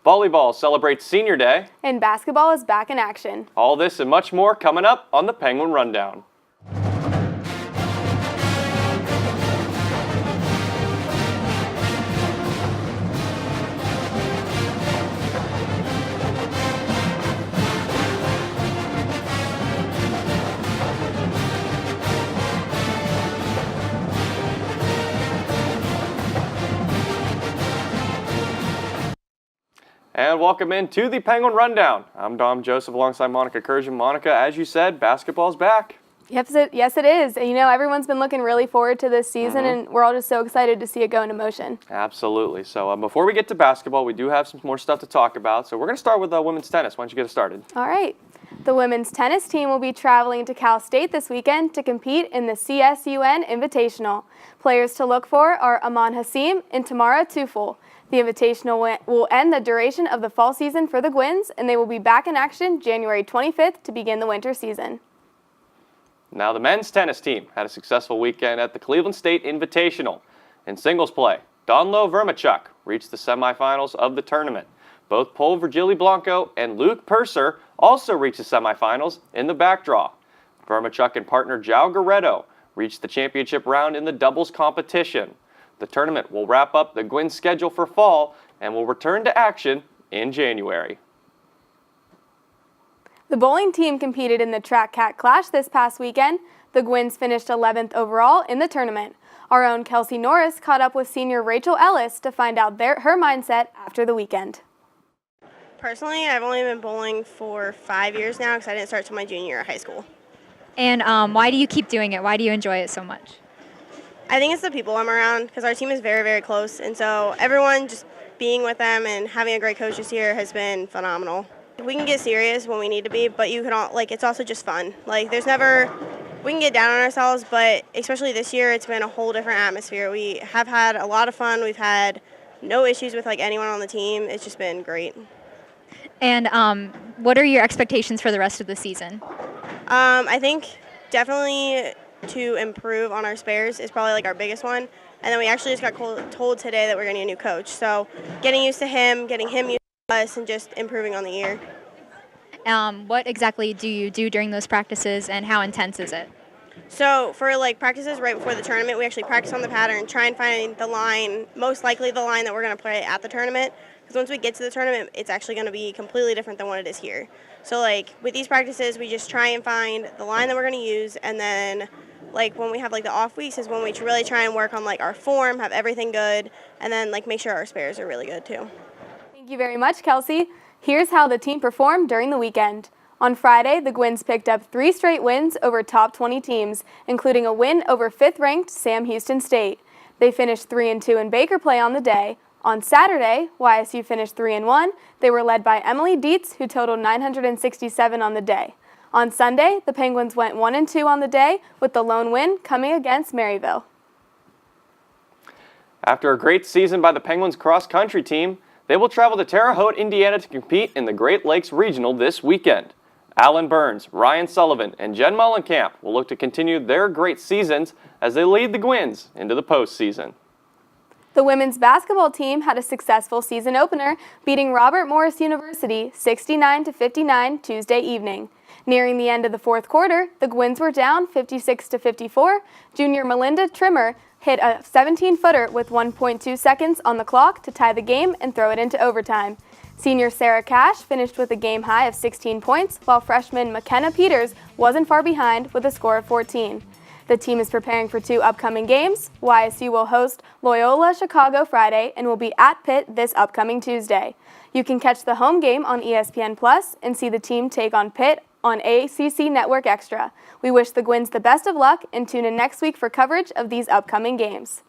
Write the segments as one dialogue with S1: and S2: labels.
S1: Volleyball celebrates Senior Day.
S2: And basketball is back in action.
S1: All this and much more coming up on the Penguin Rundown. And welcome into the Penguin Rundown. I'm Dom Joseph alongside Monica Kurjan. Monica, as you said, basketball's back.
S2: Yes, it is. You know, everyone's been looking really forward to this season, and we're all just so excited to see it go into motion.
S1: Absolutely. So before we get to basketball, we do have some more stuff to talk about. So we're going to start with women's tennis. Why don't you get us started? All
S2: right. The women's tennis team will be traveling to Cal State this weekend to compete in the CSUN Invitational. Players to look for are Aman Hassim and Tamara Tufel. The Invitational will end the duration of the fall season for the Gwins, and they will be back in action January 25th to begin the winter season.
S1: Now the men's tennis team had a successful weekend at the Cleveland State Invitational. In singles play, Donlo Vermachuk reached the semifinals of the tournament. Both Pol Virgili Blanco and Luke Purser also reached the semifinals in the back draw. Vermachuk and partner João Garredo reached the championship round in the doubles competition. The tournament will wrap up the Gwyn's schedule for fall and will return to action in January.
S2: The bowling team competed in the Track Cat Clash this past weekend. The Gwins finished 11th overall in the tournament. Our own Kelsey Norris caught up with senior Rachel Ellis to find out her mindset after the weekend.
S3: Personally, I've only been bowling for 5 years now because I didn't start till my junior year of high school.
S4: And why do you keep doing it? Why do you enjoy it so much?
S3: I think it's the people I'm around because our team is very, very close. And so everyone just being with them and having a great coach this year has been phenomenal. We can get serious when we need to be, but you can it's also just fun. We can get down on ourselves, but especially this year, it's been a whole different atmosphere. We have had a lot of fun. We've had no issues with anyone on the team. It's just been great.
S4: And what are your expectations for the rest of the season?
S3: I think definitely to improve on our spares is probably our biggest one. And then we actually just got told today that we're getting a new coach. So getting used to him, getting him used to us, and just improving on the year.
S4: What exactly do you do during those practices, and how intense is it?
S3: So for practices right before the tournament, we actually practice on the pattern, try and find the line, most likely the line that we're going to play at the tournament. Because once we get to the tournament, it's actually going to be completely different than what it is here. So with these practices, we just try and find the line that we're going to use, and then when we have the off weeks is when we really try and work on our form, have everything good, and then make sure our spares are really good too.
S2: Thank you very much, Kelsey. Here's how the team performed during the weekend. On Friday, the Gwins picked up 3 straight wins over top 20 teams, including a win over 5th-ranked Sam Houston State. They finished 3-2 in Baker play on the day. On Saturday, YSU finished 3-1. They were led by Emily Dietz, who totaled 967 on the day. On Sunday, the Penguins went 1-2 on the day, with the lone win coming against Maryville.
S1: After a great season by the Penguins cross-country team, they will travel to Terre Haute, Indiana to compete in the Great Lakes Regional this weekend. Alan Burns, Ryan Sullivan, and Jen Mullenkamp will look to continue their great seasons as they lead the Gwins into the postseason.
S2: The women's basketball team had a successful season opener, beating Robert Morris University 69-59 Tuesday evening. Nearing the end of the fourth quarter, the Gwins were down 56-54. Junior Melinda Trimmer hit a 17-footer with 1.2 seconds on the clock to tie the game and throw it into overtime. Senior Sarah Cash finished with a game high of 16 points, while freshman McKenna Peters wasn't far behind with a score of 14. The team is preparing for 2 upcoming games. YSU will host Loyola Chicago Friday and will be at Pitt this upcoming Tuesday. You can catch the home game on ESPN Plus and see the team take on Pitt on ACC Network Extra. We wish the Gwins the best of luck and tune in next week for coverage of these upcoming games.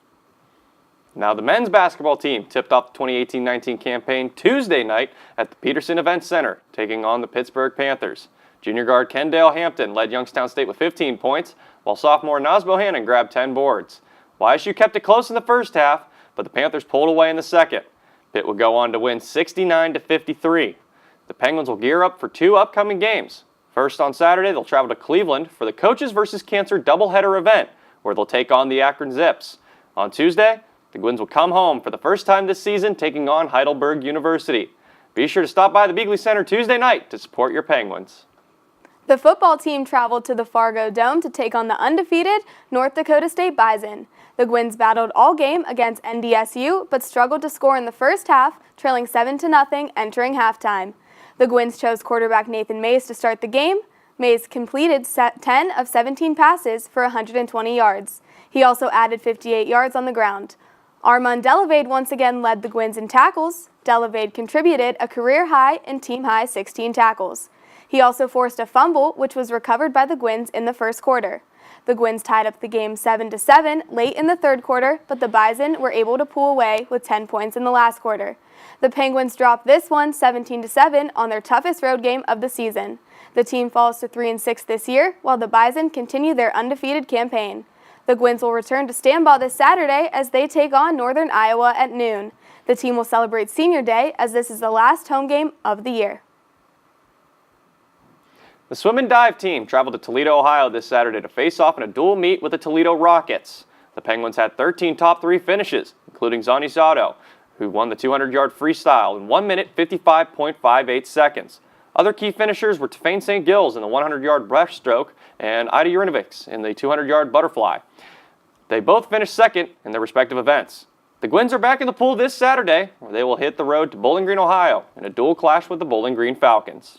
S1: Now the men's basketball team tipped off the 2018-19 campaign Tuesday night at the Peterson Event Center, taking on the Pittsburgh Panthers. Junior guard Kendall Hampton led Youngstown State with 15 points, while sophomore Naz Bohannon grabbed 10 boards. YSU kept it close in the first half, but the Panthers pulled away in the second. Pitt would go on to win 69-53. The Penguins will gear up for 2 upcoming games. First on Saturday, they'll travel to Cleveland for the Coaches vs. Cancer doubleheader event, where they'll take on the Akron Zips. On Tuesday, the Gwins will come home for the first time this season, taking on Heidelberg University. Be sure to stop by the Beagley Center Tuesday night to support your Penguins.
S2: The football team traveled to the Fargo Dome to take on the undefeated North Dakota State Bison. The Gwins battled all game against NDSU, but struggled to score in the first half, trailing 7-0 entering halftime. The Gwins chose quarterback Nathan Mays to start the game. Mays completed 10 of 17 passes for 120 yards. He also added 58 yards on the ground. Armand Delavade once again led the Gwins in tackles. Delavade contributed a career high and team high 16 tackles. He also forced a fumble, which was recovered by the Gwins in the first quarter. The Gwins tied up the game 7-7 late in the third quarter, but the Bison were able to pull away with 10 points in the last quarter. The Penguins dropped this one 17-7 on their toughest road game of the season. The team falls to 3-6 this year, while the Bison continue their undefeated campaign. The Gwins will return to Stambaugh this Saturday as they take on Northern Iowa at noon. The team will celebrate Senior Day as this is the last home game of the year.
S1: The swim and dive team traveled to Toledo, Ohio this Saturday to face off in a dual meet with the Toledo Rockets. The Penguins had 13 top 3 finishes, including Zani Sato, who won the 200-yard freestyle in 1 minute 55.58 seconds. Other key finishers were Tefane St. Gilles in the 100-yard breaststroke and Ida Urinovics in the 200-yard butterfly. They both finished second in their respective events. The Gwins are back in the pool this Saturday, where they will hit the road to Bowling Green, Ohio, in a dual clash with the Bowling Green Falcons.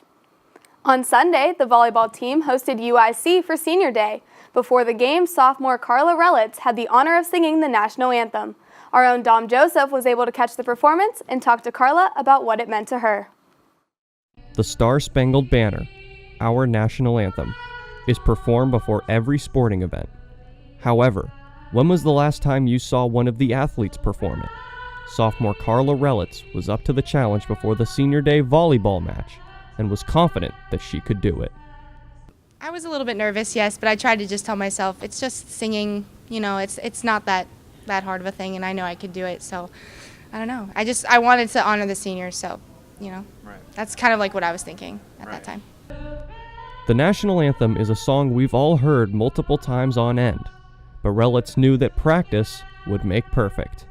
S2: On Sunday, the volleyball team hosted UIC for Senior Day. Before the game, sophomore Carla Relitz had the honor of singing the national anthem. Our own Dom Joseph was able to catch the performance and talk to Carla about what it meant to her.
S5: The Star-Spangled Banner, our national anthem, is performed before every sporting event. However, when was the last time you saw one of the athletes perform it? Sophomore Carla Relitz was up to the challenge before the Senior Day volleyball match and was confident that she could do it.
S6: I was a little bit nervous, yes, but I tried to just tell myself it's just singing, it's not that hard of a thing, and I know I could do it, so I don't know. I wanted to honor the seniors, so, that's kind of like what I was thinking at that time.
S5: The national anthem is a song we've all heard multiple times on end, but Relitz knew that practice would make perfect.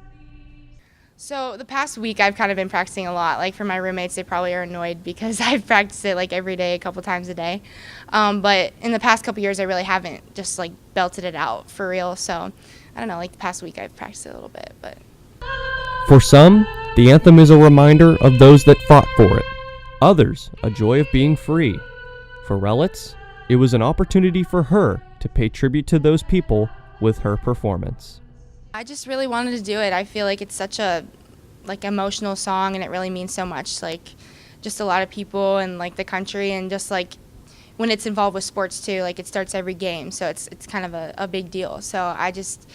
S6: So the past week I've kind of been practicing a lot. Like for my roommates, they probably are annoyed because I've practiced it like every day, a couple times a day. But in the past couple years, I really haven't just like belted it out for real. So I don't know, like the past week I've practiced it a little bit. But
S5: For some, the anthem is a reminder of those that fought for it. Others, a joy of being free. For Relitz, it was an opportunity for her to pay tribute to those people with her performance.
S6: I just really wanted to do it. I feel like it's such a emotional song, and it really means so much, like just a lot of people and like the country, and just like when it's involved with sports too, like it starts every game, so it's kind of a big deal. So I just,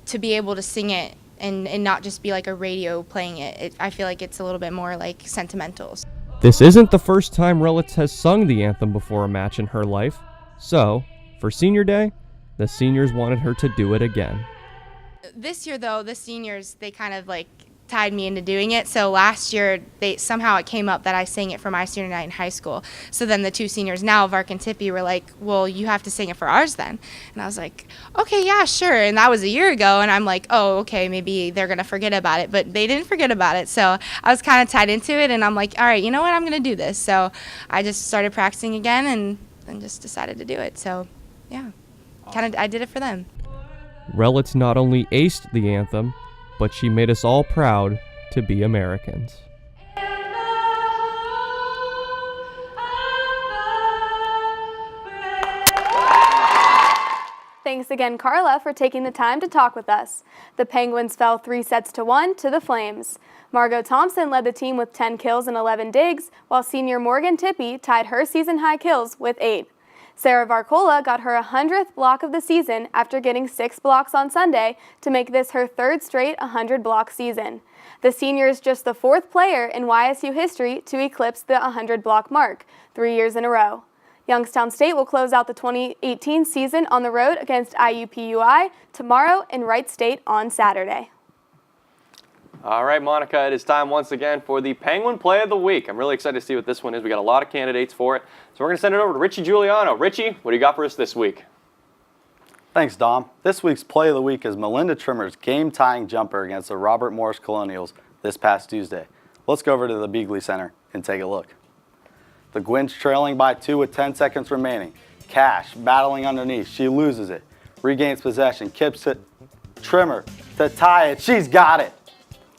S6: to be able to sing it and not just be like a radio playing it, I feel like it's a little bit more like sentimental.
S5: This isn't the first time Relitz has sung the anthem before a match in her life, so for Senior Day, the seniors wanted her to do it again.
S6: This year, though, the seniors, they kind of like tied me into doing it. So last year, somehow it came up that I sang it for my senior night in high school. So then the two seniors now, Vark and Tippy, were like, well, you have to sing it for ours then. And I was like, okay, yeah, sure. And that was a year ago. And I'm like, oh, okay, maybe they're going to forget about it. But they didn't forget about it. So I was kind of tied into it. And I'm like, all right, you know what? I'm going to do this. So I just started practicing again and just decided to do it. So, yeah, I did it for them.
S5: Relitz not only aced the anthem, but she made us all proud to be Americans.
S2: Thanks again, Carla, for taking the time to talk with us. The Penguins fell 3-1 to the Flames. Margot Thompson led the team with 10 kills and 11 digs, while senior Morgan Tippy tied her season-high kills with 8. Sarah Varcola got her 100th block of the season after getting 6 blocks on Sunday to make this her third straight 100-block season. The senior is just the 4th player in YSU history to eclipse the 100-block mark, 3 years in a row. Youngstown State will close out the 2018 season on the road against IUPUI tomorrow and Wright State on Saturday.
S1: All right, Monica, it is time once again for the Penguin Play of the Week. I'm really excited to see what this one is. We got a lot of candidates for it. So we're going to send it over to Richie Giuliano. Richie, what do you got for us this week?
S7: Thanks, Dom. This week's Play of the Week is Melinda Trimmer's game-tying jumper against the Robert Morris Colonials this past Tuesday. Let's go over to the Beagley Center and take a look. The Gwins trailing by 2 with 10 seconds remaining. Cash battling underneath. She loses it. Regains possession. Kips it. Trimmer to tie it. She's got it.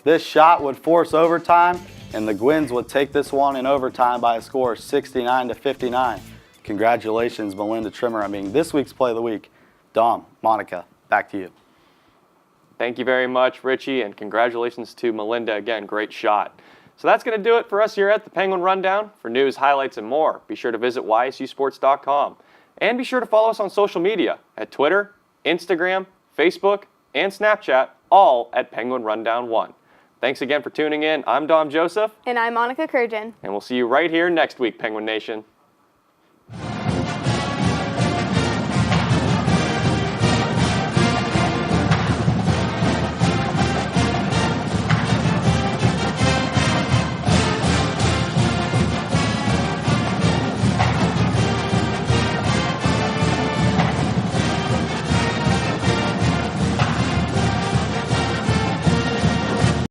S7: This shot would force overtime, and the Gwins would take this one in overtime by a score of 69-59. Congratulations, Melinda Trimmer, on being this week's Play of the Week. Dom, Monica, back to you.
S1: Thank you very much, Richie, and congratulations to Melinda. Again, great shot. So that's going to do it for us here at the Penguin Rundown. For news, highlights, and more, be sure to visit ysusports.com. And be sure to follow us on social media at Twitter, Instagram, Facebook, and Snapchat, all at Penguin Rundown 1. Thanks again for tuning in. I'm Dom Joseph.
S2: And I'm Monica Kurjan.
S1: And we'll see you right here next week, Penguin Nation.